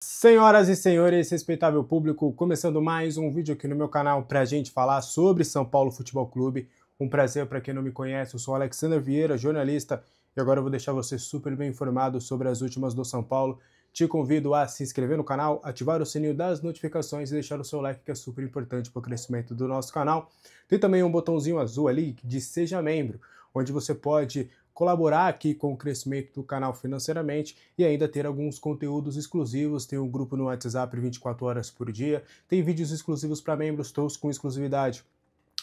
Senhoras e senhores, respeitável público, começando mais um vídeo aqui no meu canal para a gente falar sobre São Paulo Futebol Clube. Um prazer para quem não me conhece, eu sou Alexander Vieira, jornalista, e agora eu vou deixar você super bem informado sobre as últimas do São Paulo. Te convido a se inscrever no canal, ativar o sininho das notificações e deixar o seu like, que é super importante para o crescimento do nosso canal. Tem também um botãozinho azul ali de Seja Membro, onde você pode colaborar aqui com o crescimento do canal financeiramente e ainda ter alguns conteúdos exclusivos. Tem um grupo no WhatsApp 24 horas por dia, tem vídeos exclusivos para membros, todos com exclusividade.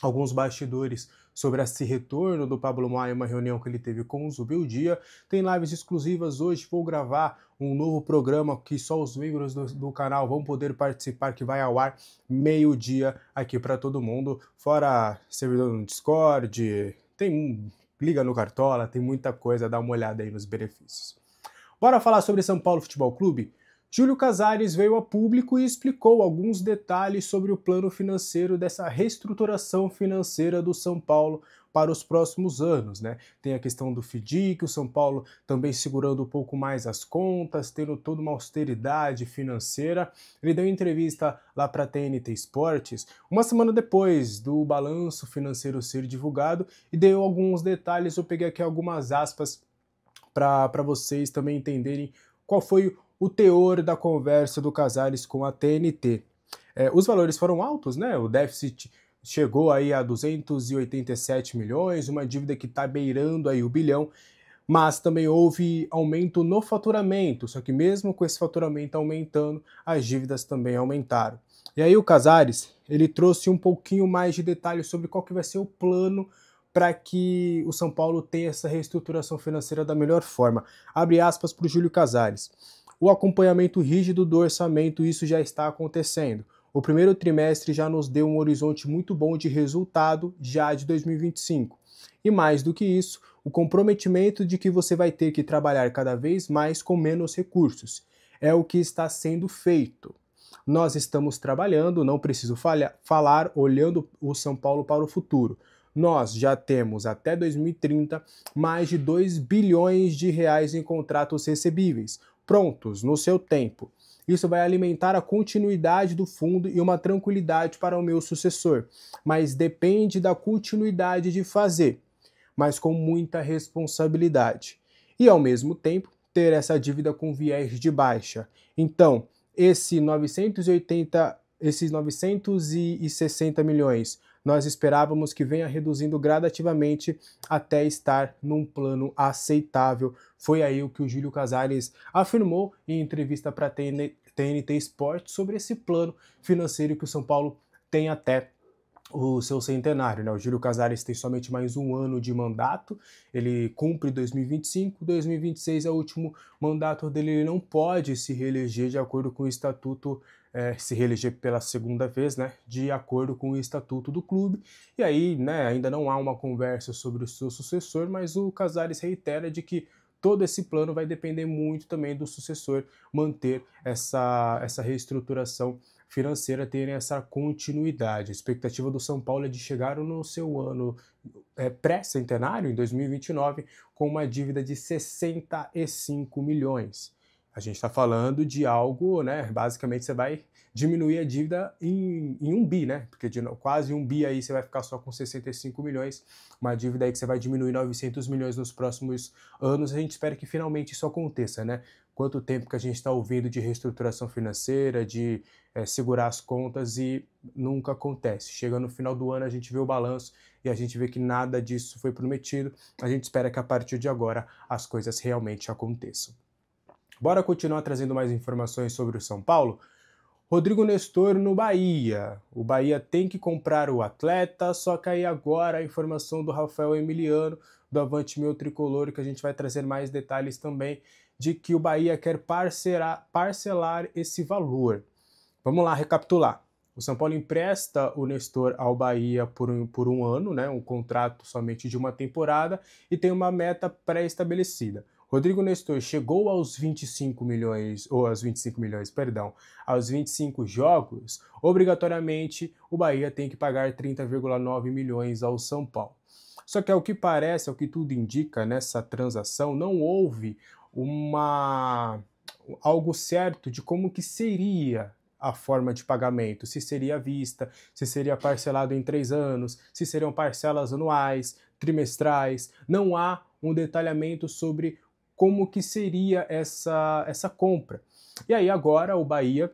Alguns bastidores sobre esse retorno do Pablo Maia, uma reunião que ele teve com o Zubildia. Tem lives exclusivas. Hoje vou gravar um novo programa que só os membros do canal vão poder participar, que vai ao ar meio-dia aqui para todo mundo. Fora servidor no Discord, tem liga no Cartola, tem muita coisa, dá uma olhada aí nos benefícios. Bora falar sobre São Paulo Futebol Clube? Júlio Casares veio a público e explicou alguns detalhes sobre o plano financeiro dessa reestruturação financeira do São Paulo para os próximos anos, né? Tem a questão do FDIC, o São Paulo também segurando um pouco mais as contas, tendo toda uma austeridade financeira. Ele deu entrevista lá para a TNT Esportes, uma semana depois do balanço financeiro ser divulgado, e deu alguns detalhes. Eu peguei aqui algumas aspas para vocês também entenderem qual foi o teor da conversa do Casares com a TNT. Os valores foram altos, né? O déficit chegou aí a 287 milhões, uma dívida que está beirando aí o bilhão, mas também houve aumento no faturamento, só que mesmo com esse faturamento aumentando, as dívidas também aumentaram. E aí o Casares, ele trouxe um pouquinho mais de detalhes sobre qual que vai ser o plano para que o São Paulo tenha essa reestruturação financeira da melhor forma. Abre aspas para o Júlio Casares. O acompanhamento rígido do orçamento, isso já está acontecendo. O primeiro trimestre já nos deu um horizonte muito bom de resultado já de 2025. E mais do que isso, o comprometimento de que você vai ter que trabalhar cada vez mais com menos recursos. É o que está sendo feito. Nós estamos trabalhando, não preciso falar, olhando o São Paulo para o futuro. Nós já temos até 2030 mais de 2 bilhões de reais em contratos recebíveis, prontos no seu tempo. Isso vai alimentar a continuidade do fundo e uma tranquilidade para o meu sucessor, mas depende da continuidade de fazer, mas com muita responsabilidade. E ao mesmo tempo, ter essa dívida com viés de baixa. Então, esses 960 milhões, nós esperávamos que venha reduzindo gradativamente até estar num plano aceitável. Foi aí o que o Júlio Casares afirmou em entrevista para a TNT Esportes sobre esse plano financeiro que o São Paulo tem até o seu centenário, né? O Júlio Casares tem somente mais um ano de mandato, ele cumpre 2025, 2026 é o último mandato dele, ele não pode se reeleger de acordo com o estatuto, se reeleger pela segunda vez, né? De acordo com o estatuto do clube, e aí, né, ainda não há uma conversa sobre o seu sucessor, mas o Casares reitera de que todo esse plano vai depender muito também do sucessor manter essa reestruturação financeira, terem essa continuidade. A expectativa do São Paulo é de chegar no seu ano pré-centenário, em 2029, com uma dívida de 65 milhões. A gente está falando de algo, né? Basicamente você vai diminuir a dívida em 1 bi, né? Porque de quase 1 bi aí você vai ficar só com 65 milhões, uma dívida aí que você vai diminuir 900 milhões nos próximos anos. A gente espera que finalmente isso aconteça, né? Quanto tempo que a gente está ouvindo de reestruturação financeira, de segurar as contas, e nunca acontece. Chega no final do ano, a gente vê o balanço e a gente vê que nada disso foi prometido. A gente espera que a partir de agora as coisas realmente aconteçam. Bora continuar trazendo mais informações sobre o São Paulo? Rodrigo Nestor no Bahia. O Bahia tem que comprar o atleta, só que aí agora a informação do Rafael Emiliano, do Avante Meu Tricolor, que a gente vai trazer mais detalhes também, de que o Bahia quer parcelar esse valor. Vamos lá recapitular. O São Paulo empresta o Nestor ao Bahia por um ano, né, um contrato somente de uma temporada, e tem uma meta pré-estabelecida. Rodrigo Nestor chegou aos 25 milhões, ou aos 25 milhões, perdão, aos 25 jogos, obrigatoriamente o Bahia tem que pagar 30,9 milhões ao São Paulo. Só que ao que parece, ao que tudo indica nessa transação, não houve uma algo certo de como que seria a forma de pagamento, se seria à vista, se seria parcelado em 3 anos, se seriam parcelas anuais, trimestrais. Não há um detalhamento sobre como que seria essa compra. E aí agora o Bahia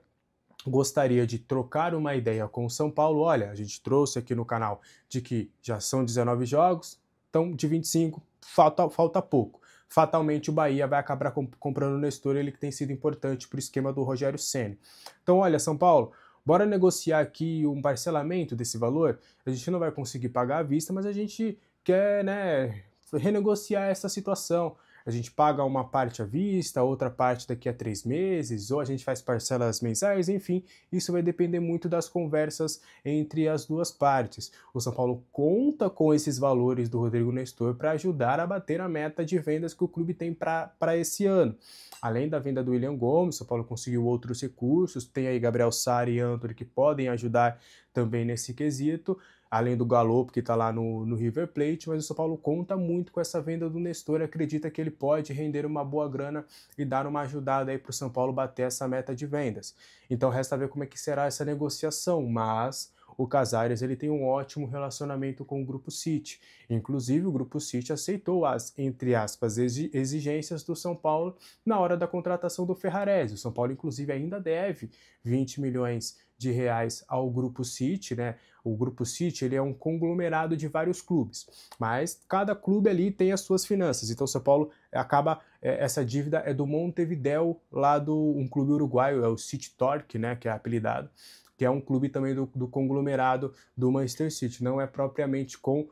gostaria de trocar uma ideia com o São Paulo. Olha, a gente trouxe aqui no canal de que já são 19 jogos, então de 25 falta pouco. Fatalmente o Bahia vai acabar comprando o Nestor, ele que tem sido importante para o esquema do Rogério Ceni. Então, olha, São Paulo, bora negociar aqui um parcelamento desse valor? A gente não vai conseguir pagar à vista, mas a gente quer, né, renegociar essa situação. A gente paga uma parte à vista, outra parte daqui a 3 meses, ou a gente faz parcelas mensais, enfim, isso vai depender muito das conversas entre as duas partes. O São Paulo conta com esses valores do Rodrigo Nestor para ajudar a bater a meta de vendas que o clube tem para esse ano. Além da venda do William Gomes, o São Paulo conseguiu outros recursos, tem aí Gabriel Sara e Antony que podem ajudar também nesse quesito, além do Galo, que está lá no River Plate, mas o São Paulo conta muito com essa venda do Nestor, acredita que ele pode render uma boa grana e dar uma ajudada aí para o São Paulo bater essa meta de vendas. Então resta ver como é que será essa negociação, mas o Casares ele tem um ótimo relacionamento com o Grupo City. Inclusive, o Grupo City aceitou as, entre aspas, exigências do São Paulo na hora da contratação do Ferrarese. O São Paulo, inclusive, ainda deve 20 milhões de reais ao Grupo City, né? O Grupo City ele é um conglomerado de vários clubes, mas cada clube ali tem as suas finanças. Então, o São Paulo acaba, essa dívida é do Montevideo, lá um clube uruguaio, é o City Torque, né? Que é apelidado, que é um clube também do conglomerado do Manchester City, não é propriamente com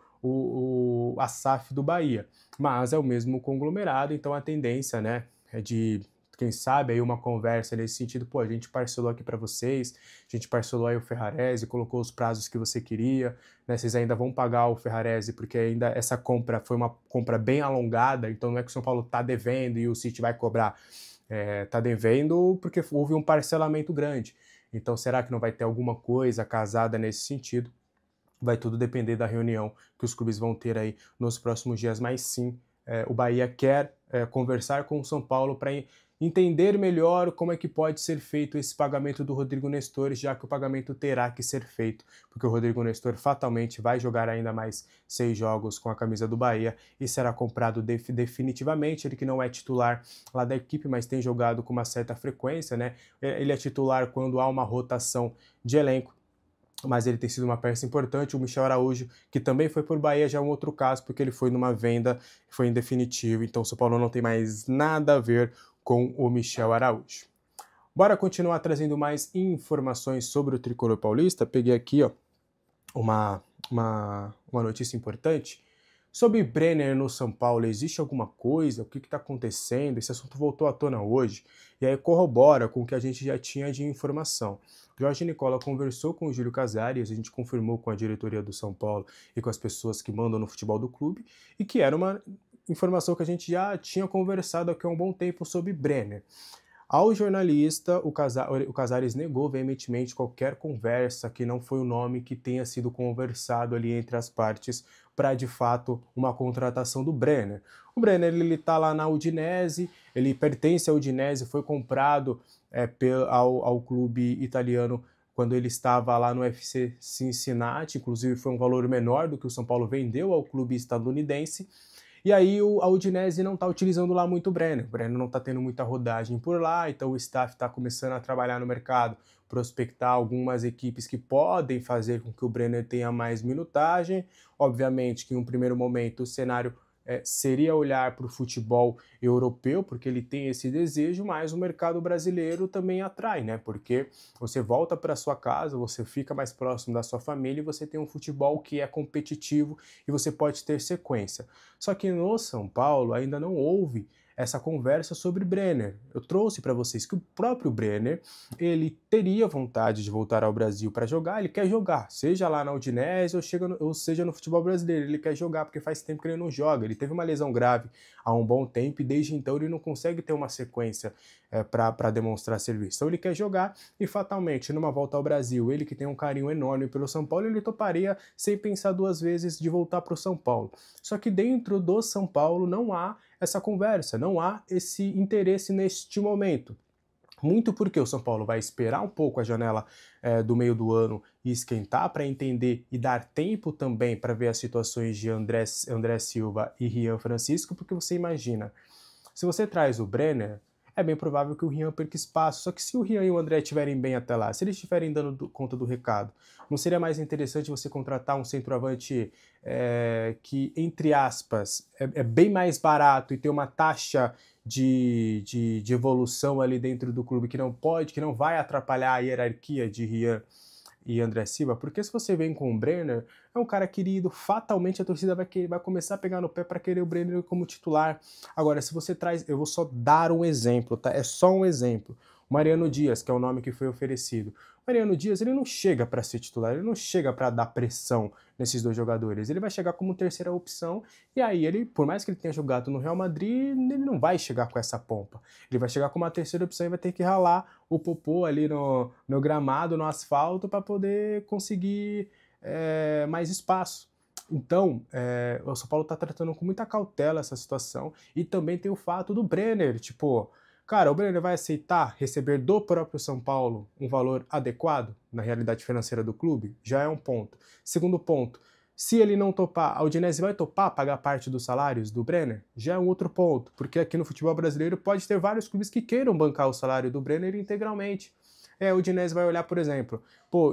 a SAF do Bahia, mas é o mesmo conglomerado, então a tendência, né, é de, quem sabe, aí uma conversa nesse sentido, pô, a gente parcelou aqui para vocês, a gente parcelou aí o Ferrarese, colocou os prazos que você queria, né, vocês ainda vão pagar o Ferrarese, porque ainda essa compra foi uma compra bem alongada, então não é que o São Paulo está devendo e o City vai cobrar, está devendo porque houve um parcelamento grande. Então, será que não vai ter alguma coisa casada nesse sentido? Vai tudo depender da reunião que os clubes vão ter aí nos próximos dias, mas sim, o Bahia quer conversar com o São Paulo para entender melhor como é que pode ser feito esse pagamento do Rodrigo Nestor, já que o pagamento terá que ser feito, porque o Rodrigo Nestor fatalmente vai jogar ainda mais 6 jogos com a camisa do Bahia e será comprado definitivamente. Ele que não é titular lá da equipe, mas tem jogado com uma certa frequência, né? Ele é titular quando há uma rotação de elenco, mas ele tem sido uma peça importante. O Michel Araújo, que também foi por Bahia, já é um outro caso, porque ele foi numa venda, foi em definitivo, então o São Paulo não tem mais nada a ver com o Michel Araújo. Bora continuar trazendo mais informações sobre o tricolor paulista. Peguei aqui ó, uma notícia importante. Sobre Brenner no São Paulo, existe alguma coisa? O que está acontecendo? Esse assunto voltou à tona hoje e aí corrobora com o que a gente já tinha de informação. Jorge Nicola conversou com o Júlio Casares, a gente confirmou com a diretoria do São Paulo e com as pessoas que mandam no futebol do clube, e que era uma informação que a gente já tinha conversado aqui há um bom tempo sobre Brenner. Ao jornalista, o Casares negou veementemente qualquer conversa, que não foi o nome que tenha sido conversado ali entre as partes para, de fato, uma contratação do Brenner. O Brenner ele está lá na Udinese, ele pertence à Udinese, foi comprado ao clube italiano quando ele estava lá no FC Cincinnati, inclusive foi um valor menor do que o São Paulo vendeu ao clube estadunidense. E aí a Udinese não está utilizando lá muito o Brenner não está tendo muita rodagem por lá, então o staff está começando a trabalhar no mercado, prospectar algumas equipes que podem fazer com que o Brenner tenha mais minutagem. Obviamente que em um primeiro momento o cenário seria olhar para o futebol europeu, porque ele tem esse desejo, mas o mercado brasileiro também atrai, né? Porque você volta para sua casa, você fica mais próximo da sua família e você tem um futebol que é competitivo e você pode ter sequência. Só que no São Paulo ainda não houve essa conversa sobre Brenner. Eu trouxe para vocês que o próprio Brenner, ele teria vontade de voltar ao Brasil para jogar, ele quer jogar, seja lá na Udinese ou seja no futebol brasileiro, ele quer jogar porque faz tempo que ele não joga. Ele teve uma lesão grave há há um bom tempo e desde então ele não consegue ter uma sequência para demonstrar serviço. Então ele quer jogar e fatalmente numa volta ao Brasil, ele que tem um carinho enorme pelo São Paulo, ele toparia sem pensar duas vezes de voltar para o São Paulo. Só que dentro do São Paulo não há essa conversa, não há esse interesse neste momento. Muito porque o São Paulo vai esperar um pouco a janela do meio do ano e esquentar para entender e dar tempo também para ver as situações de André Silva e Rian Francisco, porque você imagina, se você traz o Brenner, é bem provável que o Rian perca espaço, só que se o Rian e o André estiverem bem até lá, se eles estiverem dando conta do recado, não seria mais interessante você contratar um centroavante que, entre aspas, é bem mais barato e tem uma taxa de evolução ali dentro do clube que não vai atrapalhar a hierarquia de Rian e André Silva? Porque se você vem com o Brenner, é um cara querido, fatalmente a torcida vai começar a pegar no pé para querer o Brenner como titular. Agora, se você traz, eu vou só dar um exemplo, tá? É só um exemplo. O Mariano Dias, que é o nome que foi oferecido. O Mariano Dias, ele não chega para ser titular, ele não chega para dar pressão nesses dois jogadores. Ele vai chegar como terceira opção e aí ele, por mais que ele tenha jogado no Real Madrid, ele não vai chegar com essa pompa. Ele vai chegar como uma terceira opção e vai ter que ralar o popô ali no gramado, no asfalto, para poder conseguir mais espaço. Então, o São Paulo está tratando com muita cautela essa situação e também tem o fato do Brenner, tipo, cara, o Brenner vai aceitar receber do próprio São Paulo um valor adequado na realidade financeira do clube? Já é um ponto. Segundo ponto, se ele não topar, a Udinese vai topar pagar parte dos salários do Brenner? Já é um outro ponto, porque aqui no futebol brasileiro pode ter vários clubes que queiram bancar o salário do Brenner integralmente. O Udinese vai olhar, por exemplo,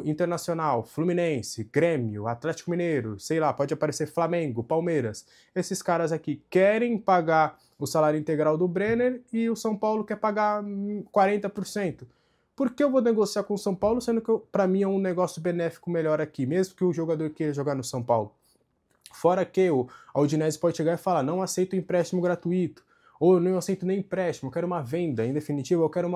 Internacional, Fluminense, Grêmio, Atlético Mineiro, sei lá, pode aparecer Flamengo, Palmeiras. Esses caras aqui querem pagar o salário integral do Brenner e o São Paulo quer pagar 40%. Por que eu vou negociar com o São Paulo, sendo que para mim é um negócio benéfico melhor aqui, mesmo que o jogador queira jogar no São Paulo? Fora que a Udinese pode chegar e falar, não aceito empréstimo gratuito, ou eu não aceito nem empréstimo, eu quero uma venda, em definitiva, eu quero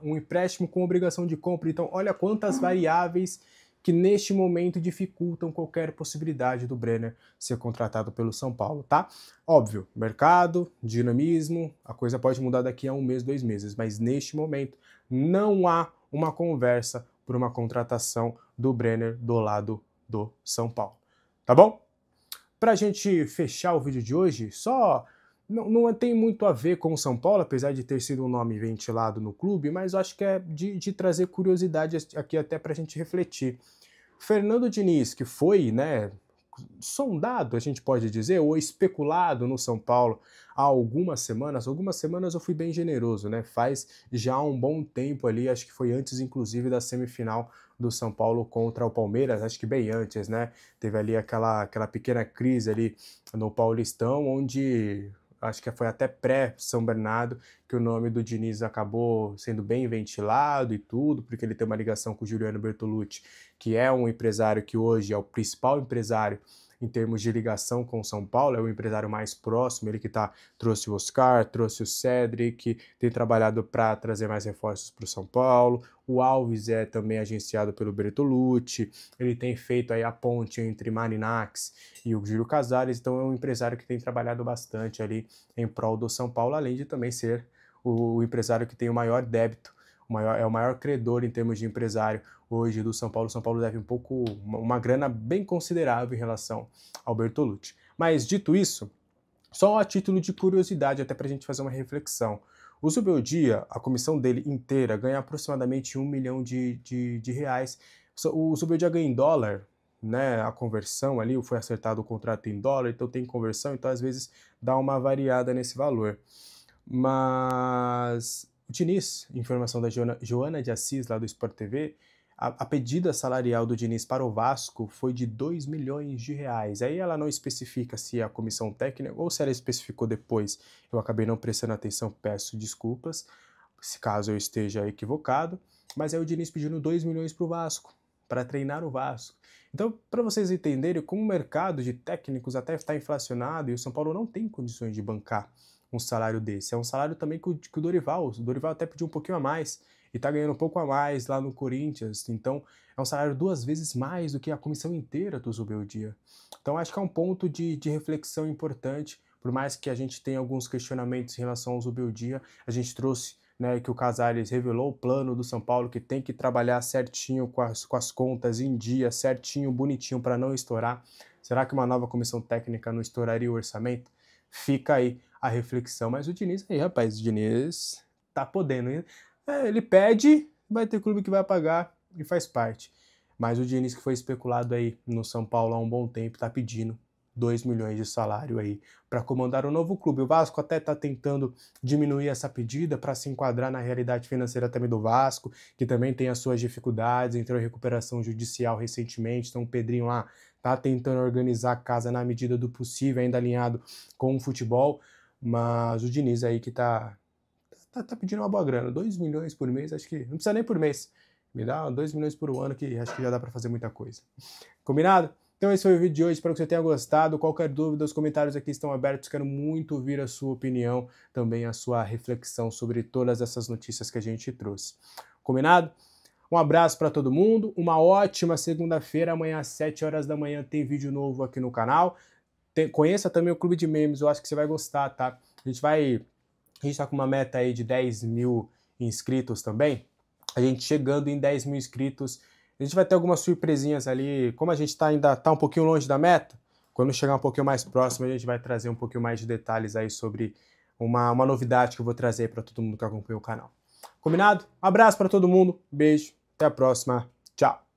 um empréstimo com obrigação de compra. Então, olha quantas variáveis que neste momento dificultam qualquer possibilidade do Brenner ser contratado pelo São Paulo, tá? Óbvio, mercado, dinamismo, a coisa pode mudar daqui a um mês, 2 meses, mas neste momento não há uma conversa por uma contratação do Brenner do lado do São Paulo, tá bom? Pra gente fechar o vídeo de hoje, não tem muito a ver com o São Paulo, apesar de ter sido um nome ventilado no clube, mas eu acho que é de trazer curiosidade aqui até para a gente refletir. Fernando Diniz, que foi, sondado, a gente pode dizer, ou especulado no São Paulo há algumas semanas eu fui bem generoso, faz já um bom tempo ali, acho que foi antes inclusive da semifinal do São Paulo contra o Palmeiras, acho que bem antes, teve ali aquela pequena crise ali no Paulistão, onde acho que foi até pré-São Bernardo, que o nome do Diniz acabou sendo bem ventilado e tudo, porque ele tem uma ligação com o Juliano Bertolucci, que é um empresário que hoje é o principal empresário em termos de ligação com o São Paulo, é o empresário mais próximo, ele que trouxe o Oscar, trouxe o Cedric, tem trabalhado para trazer mais reforços para o São Paulo, o Alves é também agenciado pelo Bertolucci, ele tem feito aí a ponte entre Marinax e o Júlio Casares, então é um empresário que tem trabalhado bastante ali em prol do São Paulo, além de também ser o empresário que tem o maior débito, é o maior credor em termos de empresário hoje do São Paulo. O São Paulo deve uma grana bem considerável em relação ao Bertolucci. Mas dito isso, só a título de curiosidade, até para a gente fazer uma reflexão. O Zubeldia, a comissão dele inteira, ganha aproximadamente 1 milhão de reais. O Zubeldia ganha em dólar, a conversão ali, foi acertado o contrato em dólar, então tem conversão, então às vezes dá uma variada nesse valor. Mas o Diniz, informação da Joana de Assis, lá do Sport TV, a pedida salarial do Diniz para o Vasco foi de 2 milhões de reais. Aí ela não especifica se é a comissão técnica ou se ela especificou depois. Eu acabei não prestando atenção, peço desculpas, se caso eu esteja equivocado. Mas aí o Diniz pedindo 2 milhões para o Vasco, para treinar o Vasco. Então, para vocês entenderem como o mercado de técnicos até está inflacionado e o São Paulo não tem condições de bancar um salário desse. É um salário também que o Dorival até pediu um pouquinho a mais e tá ganhando um pouco a mais lá no Corinthians. Então, é um salário 2 vezes mais do que a comissão inteira do Zubeldia. Então, acho que é um ponto de reflexão importante por mais que a gente tenha alguns questionamentos em relação ao Zubeldia, a gente trouxe, né, que o Casares revelou o plano do São Paulo, que tem que trabalhar certinho com as contas em dia, certinho, bonitinho, para não estourar. Será que uma nova comissão técnica não estouraria o orçamento? Fica aí a reflexão. Mas o Diniz aí, rapaz, o Diniz tá podendo, hein? Ele pede, vai ter clube que vai pagar e faz parte. Mas o Diniz, que foi especulado aí no São Paulo há um bom tempo, tá pedindo 2 milhões de salário aí para comandar o novo clube. O Vasco até tá tentando diminuir essa pedida para se enquadrar na realidade financeira também do Vasco, que também tem as suas dificuldades, entrou em recuperação judicial recentemente, então o Pedrinho lá tá tentando organizar a casa na medida do possível, ainda alinhado com o futebol, mas o Diniz aí que tá pedindo uma boa grana, 2 milhões por mês, acho que não precisa nem por mês, me dá 2 milhões por ano que acho que já dá para fazer muita coisa. Combinado? Então esse foi o vídeo de hoje, espero que você tenha gostado. Qualquer dúvida, os comentários aqui estão abertos, quero muito ouvir a sua opinião, também a sua reflexão sobre todas essas notícias que a gente trouxe. Combinado? Um abraço para todo mundo, uma ótima segunda-feira, amanhã às 7 horas da manhã tem vídeo novo aqui no canal. Conheça também o Clube de Memes, eu acho que você vai gostar, tá? A gente tá com uma meta aí de 10 mil inscritos também. A gente chegando em 10 mil inscritos, a gente vai ter algumas surpresinhas ali. Como a gente ainda tá um pouquinho longe da meta, quando chegar um pouquinho mais próximo, a gente vai trazer um pouquinho mais de detalhes aí sobre uma novidade que eu vou trazer para todo mundo que acompanha o canal. Combinado? Um abraço para todo mundo, beijo, até a próxima, tchau!